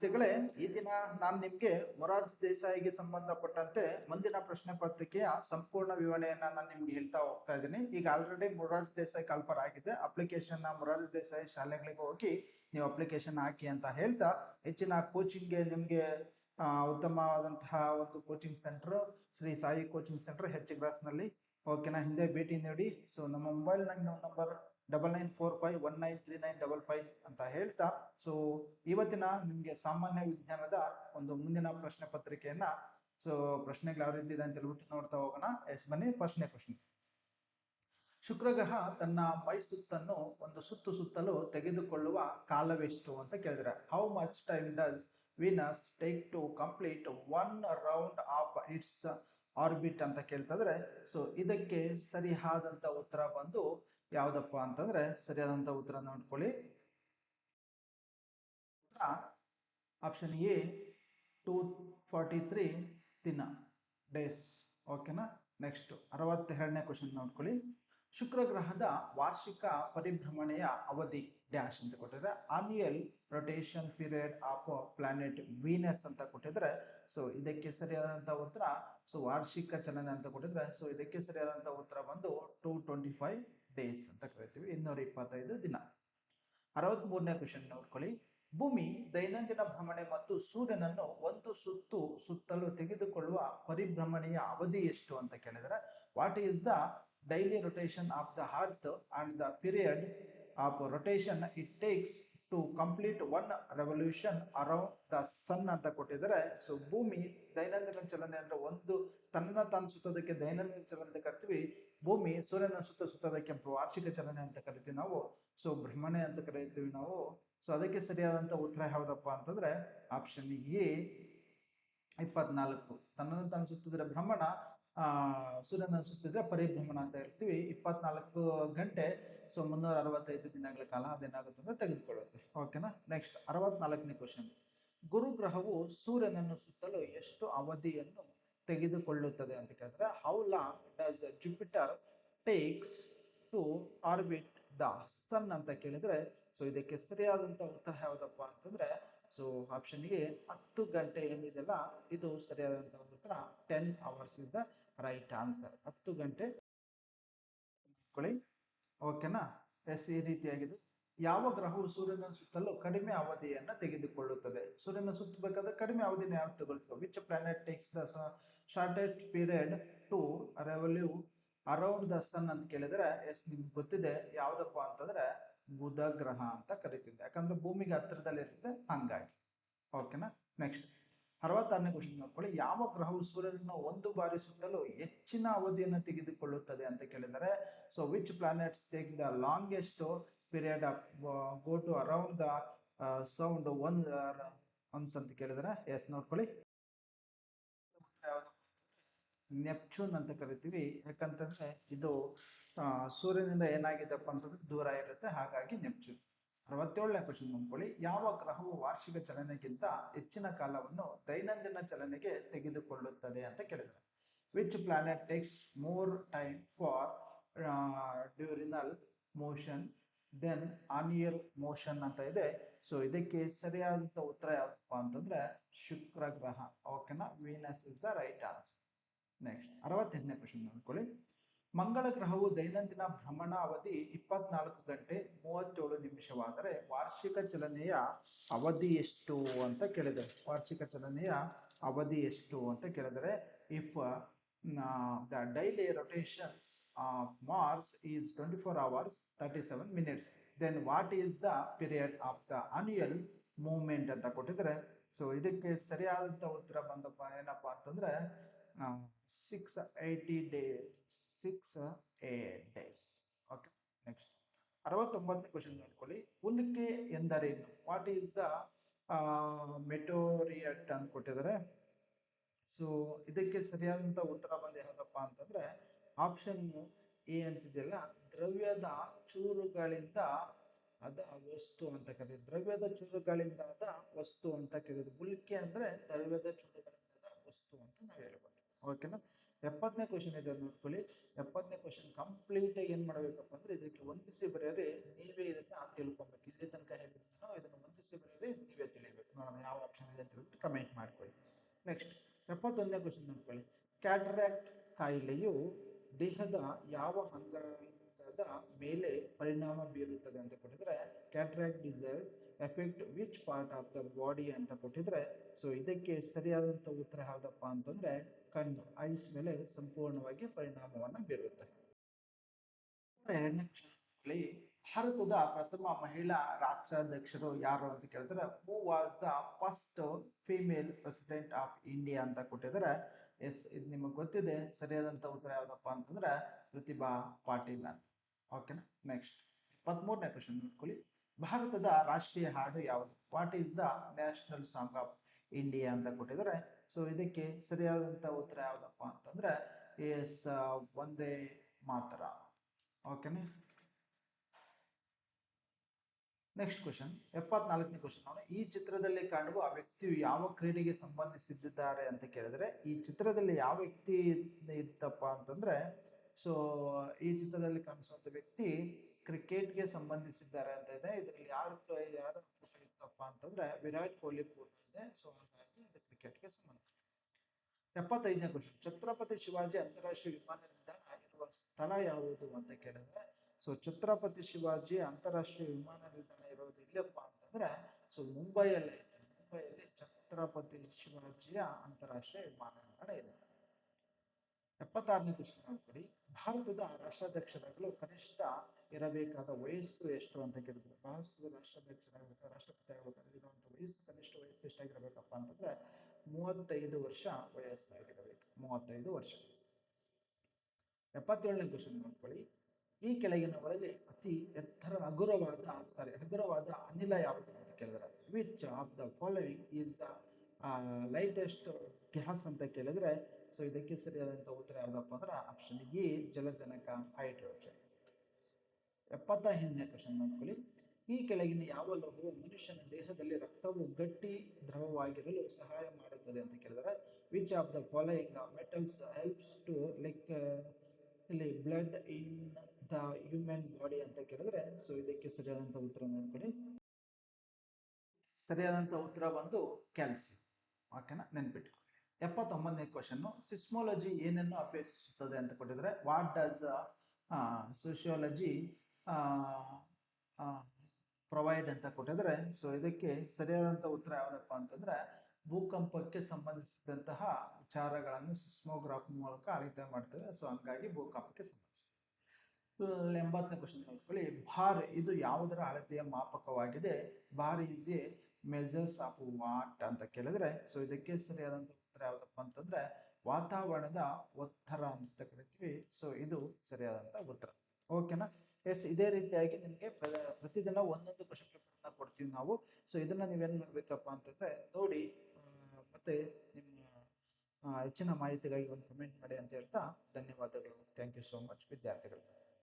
ವಿದ್ಯಾರ್ಥಿಗಳೇ, ಈ ದಿನ ನಾನು ನಿಮಗೆ ಮೊರಾರ್ಜಿ ದೇಸಾಯಿಗೆ ಸಂಬಂಧಪಟ್ಟಂತೆ ಮುಂದಿನ ಪ್ರಶ್ನೆ ಪತ್ರಿಕೆಯ ಸಂಪೂರ್ಣ ವಿವರಣೆಯನ್ನ ನಾನು ನಿಮ್ಗೆ ಹೇಳ್ತಾ ಹೋಗ್ತಾ ಇದ್ದೀನಿ. ಈಗ ಆಲ್ರೆಡಿ ಮೊರಾರ್ಜಿ ದೇಸಾಯಿ ಕಾಲ್ಫರ್ ಆಗಿದೆ. ಅಪ್ಲಿಕೇಶನ್ ಮೊರಾರ್ಜಿ ದೇಸಾಯಿ ಶಾಲೆಗಳಿಗೆ ಹೋಗಿ ನೀವು ಅಪ್ಲಿಕೇಶನ್ ಹಾಕಿ ಅಂತ ಹೇಳ್ತಾ, ಹೆಚ್ಚಿನ ಕೋಚಿಂಗ್ಗೆ ನಿಮ್ಗೆ ಉತ್ತಮವಾದಂತಹ ಒಂದು coaching centre Shri Sai coaching centre HGRAS ನಲ್ಲಿ ಓಕೆನಾ, ಹಿಂದೆ ಭೇಟಿ ನೀಡಿ. ಸೊ ನಮ್ಮ ಮೊಬೈಲ್ ನಂಬರ್ 9945193955 ಅಂತ ಹೇಳ್ತಾ, ಸೊ ಇವತ್ತಿನ ನಿಮ್ಗೆ ಸಾಮಾನ್ಯ ವಿಜ್ಞಾನದ ಒಂದು ಮುಂದಿನ ಪ್ರಶ್ನೆ ಪತ್ರಿಕೆಯನ್ನ, ಸೊ ಪ್ರಶ್ನೆಗಳು ಯಾವ ರೀತಿ ಇದೆ ಅಂತ ಹೇಳ್ಬಿಟ್ಟು ನೋಡ್ತಾ ಹೋಗೋಣ. ಬನ್ನಿ, ಪ್ರಶ್ನೆ. ಶುಕ್ರ ಗ್ರಹ ತನ್ನ ಮೈ ಸುತ್ತನ್ನು ಒಂದು ಸುತ್ತಲು ತೆಗೆದುಕೊಳ್ಳುವ ಕಾಲವೆಷ್ಟು ಅಂತ ಕೇಳಿದ್ರೆ, how much time does Venus take to complete one round of its orbit ಅಂತ ಕೇಳ್ತಿದ್ರೆ, ಸೊ ಇದಕ್ಕೆ ಸರಿಯಾದಂತ ಉತ್ತರ ಬಂದು ಯಾವ್ದಪ್ಪ ಅಂತಂದ್ರೆ, ಸರಿಯಾದಂತ ಉತ್ತರ ನೋಡ್ಕೊಳ್ಳಿ. ಆಪ್ಷನ್ ಎ 243 ದಿನ, ಡೇಸ್. ಓಕೆನಾ. ನೆಕ್ಸ್ಟ್ 62ನೇ ಕ್ವಶನ್ ನೋಡ್ಕೊಳ್ಳಿ. ಶುಕ್ರ ಗ್ರಹದ ವಾರ್ಷಿಕ ಪರಿಭ್ರಮಣೆಯ ಅವಧಿ ಡ್ಯಾಶ್ ಅಂತ ಕೊಟ್ಟಿದ್ರೆ, annual rotation period of planet Venus ಅಂತ ಕೊಟ್ಟಿದ್ರೆ, ಸೊ ಇದಕ್ಕೆ ಸರಿಯಾದಂತ ಉತ್ತರ, ಸೊ ವಾರ್ಷಿಕ ಚಲನೆ ಅಂತ ಕೊಟ್ಟಿದ್ರೆ, ಸೊ ಇದಕ್ಕೆ ಸರಿಯಾದಂತ ಉತ್ತರ ಬಂದು 225 ಡೇಸ್ ಅಂತ ಕರಿತೀವಿ, 225 ದಿನ. 63ನೇ ಕ್ವಶನ್ ನೋಡ್ಕೊಳ್ಳಿ. ಭೂಮಿ ದೈನಂದಿನ ಭ್ರಮಣೆ ಮತ್ತು ಸೂರ್ಯನನ್ನು ಒಂದು ಸುತ್ತಲು ತೆಗೆದುಕೊಳ್ಳುವ ಪರಿಭ್ರಮಣೆಯ ಅವಧಿ ಎಷ್ಟು ಅಂತ ಕೇಳಿದರೆ, what is the daily rotation of the earth and the period of rotation it takes to complete one revolution around the sun ಅಂತ ಕೊಟ್ಟಿದ್ದಾರೆ. ಸೊ ಭೂಮಿ ದೈನಂದಿನ ಚಲನೆ ಅಂದ್ರೆ ಒಂದು ತಾನು ಸುತ್ತೋದಕ್ಕೆ ದೈನಂದಿನ ಚಲನೆ ಅಂತ ಕರಿತೀವಿ. ಭೂಮಿ ಸೂರ್ಯನ ಸುತ್ತೋದಕ್ಕೆ ವಾರ್ಷಿಕ ಚಲನೆ ಅಂತ ಕರಿತೀವಿ ನಾವು. ಸೊ ಭ್ರಮಣೆ ಅಂತ ಕರಿತೀವಿ ನಾವು. ಸೊ ಅದಕ್ಕೆ ಸರಿಯಾದಂತ ಉತ್ತರ ಯಾವ್ದಪ್ಪ ಅಂತಂದ್ರೆ, ಆಪ್ಷನ್ ಎ 24. ತನ್ನನ್ನು ತಾನು ಸುತ್ತಿದ್ರೆ ಭ್ರಮಣ, ಸೂರ್ಯನ ಸುತ್ತಿದ್ರೆ ಪರಿಭ್ರಮಣ ಅಂತ ಹೇಳ್ತೀವಿ. 24 ಗಂಟೆ, ಸೊ 365 ದಿನಗಳ ಕಾಲ ಅದೇನಾಗುತ್ತೆ ಅಂದ್ರೆ ತೆಗೆದುಕೊಳ್ಳುತ್ತೆ. ಓಕೆನಾ. Next 64ನೇ question. ಗುರು ಗ್ರಹವು ಸೂರ್ಯನನ್ನು ಸುತ್ತಲು ಎಷ್ಟು ಅವಧಿಯನ್ನು ತೆಗೆದುಕೊಳ್ಳುತ್ತದೆ ಅಂತ ಕೇಳಿದ್ರೆ, how long does Jupiter takes to orbit the sun ಅಂತ ಕೇಳಿದ್ರೆ, ಸೊ ಇದಕ್ಕೆ ಸರಿಯಾದಂತ ಉತ್ತರ ಯಾವ್ದಪ್ಪ ಅಂತಂದ್ರೆ, ಸೊ ಆಪ್ಷನ್ ಎ 10 ಗಂಟೆ ಏನಿದೆಲ್ಲ ಇದು ಸರಿಯಾದಂತ ಉತ್ತರ. 10 hours is the right answer. 10 ಗಂಟೆ. ಓಕೆನಾ. ಎಸ್, ಈ ರೀತಿಯಾಗಿದೆ. ಯಾವ ಗ್ರಹವು ಸೂರ್ಯನ ಸುತ್ತಲೂ ಕಡಿಮೆ ಅವಧಿಯನ್ನ ತೆಗೆದುಕೊಳ್ಳುತ್ತದೆ? ಸೂರ್ಯನ ಸುತ್ತಬೇಕಾದ್ರೆ ಕಡಿಮೆ ಅವಧಿನ ಯಾವ್ದು ತಗೊಳ್ತೀವಿ? Which planet takes the shortest period to revolve around the sun ಅಂತ ಕೇಳಿದ್ರೆ, ಎಸ್ ನಿಮ್ಗೆ ಗೊತ್ತಿದೆ ಯಾವ್ದಪ್ಪ ಅಂತಂದ್ರೆ ಬುಧ ಗ್ರಹ ಅಂತ ಕರಿತಿದ್ದೆ, ಯಾಕಂದ್ರೆ ಭೂಮಿಗೆ ಹತ್ತಿರದಲ್ಲಿ ಇರುತ್ತೆ ಹಂಗಾಗಿ. ಓಕೆನಾ. ನೆಕ್ಸ್ಟ್ 66ನೇ ಕ್ವಶನ್ ನೋಡ್ಕೊಳ್ಳಿ. ಯಾವ ಗ್ರಹವು ಸೂರ್ಯನನ್ನು ಒಂದು ಬಾರಿ ಸುತ್ತಲೂ ಹೆಚ್ಚಿನ ಅವಧಿಯನ್ನು ತೆಗೆದುಕೊಳ್ಳುತ್ತದೆ ಅಂತ ಕೇಳಿದರೆ, so which planets take the longest period of go to around the sound once ಅಂತ ಕೇಳಿದರೆ, ಎಸ್ ನೋಡ್ಕೊಳ್ಳಿ, ನೆಪ್ಚೂನ್ ಅಂತ ಕರಿತೀವಿ. ಯಾಕಂತಂದ್ರೆ ಇದು ಸೂರ್ಯನಿಂದ ಏನಾಗಿದೆಪ್ಪ ಅಂತಂದ್ರೆ ದೂರ ಇರುತ್ತೆ, ಹಾಗಾಗಿ ನೆಪ್ಚೂನ್. 67ನೇ ಕ್ವಶನ್ ನೋಡ್ಕೊಳ್ಳಿ. ಯಾವ ಗ್ರಹವು ವಾರ್ಷಿಕ ಚಲನೆಗಿಂತ ಹೆಚ್ಚಿನ ಕಾಲವನ್ನು ದೈನಂದಿನ ಚಲನೆಗೆ ತೆಗೆದುಕೊಳ್ಳುತ್ತದೆ ಅಂತ ಕೇಳಿದ್ರೆ, which planet takes more time for diurnal motion than annual motion ಅಂತ ಇದೆ. ಸೊ ಇದಕ್ಕೆ ಸರಿಯಾದಂತ ಉತ್ತರ ಯಾವಪ್ಪ ಅಂತಂದ್ರೆ ಶುಕ್ರ ಗ್ರಹ. ಓಕೆನಾ. Venus is the right answer. Next 68ನೇ ಕ್ವಶನ್ ನೋಡ್ಕೊಳ್ಳಿ. ಮಂಗಳ ಗ್ರಹವು ದೈನಂದಿನ ಭ್ರಮಣ ಅವಧಿ 24 ಗಂಟೆ 37 ನಿಮಿಷವಾದರೆ ವಾರ್ಷಿಕ ಚಲನೆಯ ಅವಧಿ ಎಷ್ಟು ಅಂತ ಕೇಳಿದರೆ, ವಾರ್ಷಿಕ ಚಲನೆಯ ಅವಧಿ ಎಷ್ಟು ಅಂತ ಕೇಳಿದರೆ, if the daily rotations of Mars is 24 hours 37 minutes, then what is the period of the annual movement ಅಂತ ಕೊಟ್ಟಿದ್ರೆ, ಸೊ ಇದಕ್ಕೆ ಸರಿಯಾದಂತ ಉತ್ತರ ಬಂದಪ್ಪ ಏನಪ್ಪಾ ಅಂತಂದ್ರೆ 680 days. ಓಕೆ. ನೆಕ್ಸ್ಟ್ 69ನೇ ಕ್ವಶನ್ ನೋಡ್ಕೊಳ್ಳಿ. ಉಲ್ಕೆ ಎಂದರೇನು? ವಾಟ್ ಈಸ್ ದ ಮೆಟೋರಿಯಟ್ ಅಂತ ಕೊಟ್ಟಿದ್ದಾರೆ. ಸೊ ಇದಕ್ಕೆ ಸರಿಯಾದಂತ ಉತ್ತರ ಬಂದು ಯಾವ್ದಪ್ಪ ಅಂತಂದ್ರೆ ಆಪ್ಷನ್ ಎ ಅಂತಿದೆಯಲ್ಲ, ದ್ರವ್ಯದ ಚೂರುಗಳಿಂದ ಅದ ವಸ್ತು ಅಂತ ಕರೀತಾರೆ. ದ್ರವ್ಯದ ಚೂರುಗಳಿಂದ ಅದ ವಸ್ತು ಅಂತ ಕೇಳಿದ್ರು. ಉಲ್ಕೆ ಅಂದ್ರೆ ದ್ರವ್ಯದ ಚೂರುಗಳಿಂದ ವಸ್ತು ಅಂತ ನಾವು ಹೇಳ್ಬೋದು. ಓಕೆನಾ. 70ನೇ ಕ್ವಶನ್ ಇದೆ ನೋಡ್ಕೊಳ್ಳಿ. 70ನೇ ಕ್ವಶನ್ ಕಂಪ್ಲೀಟ್ ಏನ್ ಮಾಡ್ಬೇಕಪ್ಪ ಅಂದ್ರೆ ಇದಕ್ಕೆ ಹೊಂದಿಸಿ ಬರೆಯರೆ ನೀವೇ ಇದನ್ನ ತಿಳ್ಕೊಬೇಕು. ಇಲ್ಲಿ ತನಕ ಹೇಳಿದ್ರು ಇದನ್ನ ಹೊಂದಿಸಿ ಬರೆಯರೆ ನೀವೇ ತಿಳಿಬೇಕು. ನೋಡೋಣ ಯಾವ ಆಪ್ಷನ್ ಆಗಿದೆ ಅಂತ ಹೇಳ್ಬಿಟ್ಟು ಕಮೆಂಟ್ ಮಾಡ್ಕೊಳ್ಳಿ. ನೆಕ್ಸ್ಟ್ 71ನೇ ಕ್ವಶನ್ ನೋಡ್ಕೊಳ್ಳಿ. ಕ್ಯಾಟ್ರಾಕ್ಟ್ ಕಾಯಿಲೆಯು ದೇಹದ ಯಾವ ಅಂಗಾಂಗದ ಮೇಲೆ ಪರಿಣಾಮ ಬೀರುತ್ತದೆ ಅಂತ ಕೊಟ್ಟಿದ್ರೆ, cataract disease effect which part of the body ಅಂತ ಕೊಟ್ಟಿದ್ರೆ, ಸೊ ಇದಕ್ಕೆ ಸರಿಯಾದಂತ ಉತ್ತರ ಯಾವ್ದಪ್ಪ ಅಂತಂದ್ರೆ ಕಣ್ಣು, ಐಸ್ ಮೇಲೆ ಸಂಪೂರ್ಣವಾಗಿ ಪರಿಣಾಮವನ್ನ ಬೀರುತ್ತೆ. ಎರಡನೇ ಪ್ರಶ್ನೆ, ಭಾರತದ ಪ್ರಥಮ ಮಹಿಳಾ ರಾಷ್ಟ್ರಾಧ್ಯಕ್ಷರು ಯಾರು ಅಂತ ಕೇಳಿದ್ರೆ, who was the first female president of India ಅಂತ ಕೊಟ್ಟಿದ್ದಾರೆ. ಎಸ್, ಇದು ನಿಮಗೆ ಗೊತ್ತಿದೆ. ಸರಿಯಾದಂತ ಉತ್ತರ ಯಾವ್ದಪ್ಪ ಅಂತಂದ್ರೆ ಪ್ರತಿಭಾ ಪಾಟೀಲ್ ಅಂತ. ಓಕೆನಾ. ನೆಕ್ಸ್ಟ್ 23ನೇ ಕ್ವಶನ್ ನೋಡ್ಕೊಳ್ಳಿ. ಭಾರತದ ರಾಷ್ಟ್ರೀಯ ಹಾಡು ಯಾವುದು? What is the national song of India ಅಂತ ಕೊಟ್ಟಿದ್ದಾರೆ. ಸೊ ಇದಕ್ಕೆ ಸರಿಯಾದಂತ ಉತ್ತರ ಯಾವ್ದಪ್ಪ ಅಂತಂದ್ರೆ ಎಸ್, ವಂದೇ ಮಾತರ. ಓಕೆನಾ. ನೆಕ್ಸ್ಟ್ ಕ್ವಶನ್ 74ನೇ ಕ್ವಶನ್ ನೋಡಿ. ಈ ಚಿತ್ರದಲ್ಲಿ ಕಾಣುವ ಆ ವ್ಯಕ್ತಿಯು ಯಾವ ಕ್ರೀಡೆಗೆ ಸಂಬಂಧಿಸಿದ್ದಾರೆ ಅಂತ ಕೇಳಿದ್ರೆ, ಈ ಚಿತ್ರದಲ್ಲಿ ಯಾವ ವ್ಯಕ್ತಿ ಇತ್ತಪ್ಪ ಅಂತಂದ್ರೆ, ಸೊ ಈ ಚಿತ್ರದಲ್ಲಿ ಕಾಣಿಸುವಂತ ವ್ಯಕ್ತಿ ಕ್ರಿಕೆಟ್ಗೆ ಸಂಬಂಧಿಸಿದ್ದಾರೆ ಅಂತ ಇದೆ. ಇದರಲ್ಲಿ ಯಾರು ಫೋಟೋ ಇತ್ತಪ್ಪ ಅಂತಂದ್ರೆ ವಿರಾಟ್ ಕೊಹ್ಲಿ ಫೋಟೋ ಇದೆ. ಸೊ ಹಾಗಾಗಿ ಇದು ಕ್ರಿಕೆಟ್ಗೆ ಸಂಬಂಧ. 75ನೇ ಕ್ವಶನ್, ಛತ್ರಪತಿ ಶಿವಾಜಿ ಅಂತಾರಾಷ್ಟ್ರೀಯ ವಿಮಾನ ನಿಲ್ದಾಣ ಇರುವ ಸ್ಥಳ ಯಾವುದು ಅಂತ ಕೇಳಿದ್ರೆ, ಸೊ ಛತ್ರಪತಿ ಶಿವಾಜಿ ಅಂತಾರಾಷ್ಟ್ರೀಯ ವಿಮಾನ ನಿಲ್ದಾಣ ಇರೋದು ಇಲ್ಲಪ್ಪ ಅಂತಂದ್ರೆ, ಸೊ ಮುಂಬೈಯಲ್ಲಿ ಐತೆ. ಮುಂಬೈಯಲ್ಲಿ ಛತ್ರಪತಿ ಶಿವಾಜಿಯ ಅಂತಾರಾಷ್ಟ್ರೀಯ ವಿಮಾನ ನಿಲ್ದಾಣ ಇದೆ. 76ನೇ ಕ್ವಶನ್ ನೋಡ್ಕೊಡಿ. ಭಾರತದ ರಾಷ್ಟ್ರಾಧ್ಯಕ್ಷರಾಗಲು ಕನಿಷ್ಠ ಇರಬೇಕಾದ ವಯಸ್ಸು ಎಷ್ಟು ಅಂತ ಕೇಳಿದ್ರೆ, ಭಾರತದ ರಾಷ್ಟ್ರಾಧ್ಯಕ್ಷರಾಗಬೇಕಾದ ರಾಷ್ಟ್ರಪತಿ ಆಗಬೇಕಾದ್ರೆ ಇರುವಂತ ವಯಸ್ಸು, ಕನಿಷ್ಠ ವಯಸ್ಸು ಎಷ್ಟಾಗಿರ್ಬೇಕಪ್ಪ ಅಂತಂದ್ರೆ 35 ವರ್ಷ ವಯಸ್ಸಾಗಿರಬೇಕು. 35 ವರ್ಷ. 77ನೇ ಕ್ವಶನ್ ನೋಡ್ಕೊಳ್ಳಿ. ಈ ಕೆಳಗಿನವುಗಳಲ್ಲಿ ಅತಿ ಹಗುರವಾದ ಅನಿಲ ಯಾವುದು ಅಂತ ಕೇಳಿದ್ರೆ, which of the following is the lightest gas ಅಂತ ಕೇಳಿದ್ರೆ, ಸೊ ಇದಕ್ಕೆ ಸರಿಯಾದಂತ ಉತ್ತರ ಯಾವ್ದಪ್ಪ ಅಂದ್ರೆ ಆಪ್ಷನ್ ಎ, ಜಲಜನಕ ಹೈಡ್ರೋಜನ್. 78ನೇ ಕ್ವಶನ್ ನೋಡ್ಕೊಳ್ಳಿ. ಈ ಕೆಳಗಿನ ಯಾವ ಲೋಹವು ಮನುಷ್ಯನ ದೇಹದಲ್ಲಿ ರಕ್ತವು ಗಟ್ಟಿ ದ್ರವವಾಗಿರಲು ಸಹಾಯ ಮಾಡುತ್ತದೆ ಅಂತ ಕೇಳಿದ್ರೆ, which of the following metals helps to like ಇಲ್ಲಿ blood in the human body ಅಂತ ಕೇಳಿದ್ರೆ, ಸೊ ಇದಕ್ಕೆ ಸರಿಯಾದಂತ ಉತ್ತರ ನೋಡ್ಕೊಳ್ಳಿ. ಸರಿಯಾದಂತ ಉತ್ತರ ಬಂದು ಕ್ಯಾಲ್ಸಿಯಂ. ಓಕೆನಾ, ನೆನ್ಪಿಟ್ಕೊಳ್ಳಿ. 79ನೇ ಕ್ವಶನ್, ಸಿಸ್ಮೋಲಜಿ ಏನನ್ನು ಅಭ್ಯಸಿಸುತ್ತದೆ ಅಂತ ಕೊಟ್ಟಿದ್ರೆ, ವಾಟ್ ಡಸ್ ಸೋಶಿಯಾಲಜಿ ಪ್ರೊವೈಡ್ ಅಂತ ಕೊಟ್ಟಿದ್ರೆ, ಸೊ ಇದಕ್ಕೆ ಸರಿಯಾದಂತ ಉತ್ತರ ಯಾವ್ದಪ್ಪ ಅಂತಂದ್ರೆ ಭೂಕಂಪಕ್ಕೆ ಸಂಬಂಧಿಸಿದಂತಹ ವಿಚಾರಗಳನ್ನು ಸಿಸ್ಮೋಗ್ರಾಫ್ ಮೂಲಕ ಅಳತೆ ಮಾಡ್ತೇವೆ. ಸೊ ಹಂಗಾಗಿ ಭೂಕಂಪಕ್ಕೆ ಸಂಬಂಧಿಸಿದೆ. 80ನೇ ಕ್ವಶನ್ ನೋಡ್ಕೊಳ್ಳಿ. ಭಾರ್ ಇದು ಯಾವುದರ ಅಳತೆಯ ಮಾಪಕವಾಗಿದೆ? Bar is a measures of what ಅಂತ ಕೇಳಿದ್ರೆ, ಸೊ ಇದಕ್ಕೆ ಸರಿಯಾದಂತ ಉತ್ತರ ಯಾವ್ದಪ್ಪ ಅಂತಂದ್ರೆ ವಾತಾವರಣದ ಒತ್ತಡ ಅಂತ ಕರಿತೀವಿ. ಸೊ ಇದು ಸರಿಯಾದಂತ ಉತ್ತರ. ಓಕೆನಾ. ಎಸ್, ಇದೇ ರೀತಿಯಾಗಿ ನಿಮ್ಗೆ ಪ್ರತಿದಿನ ಒಂದೊಂದು ಕ್ವಶನ್ ಪೇಪರ್ ಕೊಡ್ತೀವಿ ನಾವು. ಸೊ ಇದನ್ನ ನೀವೇನ್ ಮಾಡ್ಬೇಕಪ್ಪ ಅಂತಂದ್ರೆ ನೋಡಿ, ಮತ್ತೆ ನಿಮ್ಮ ಹೆಚ್ಚಿನ ಮಾಹಿತಿಗಾಗಿ ಒಂದು ಕಮೆಂಟ್ ಮಾಡಿ ಅಂತ ಹೇಳ್ತಾ ಧನ್ಯವಾದಗಳು. ಥ್ಯಾಂಕ್ ಯು ಸೋ ಮಚ್ ವಿದ್ಯಾರ್ಥಿಗಳು.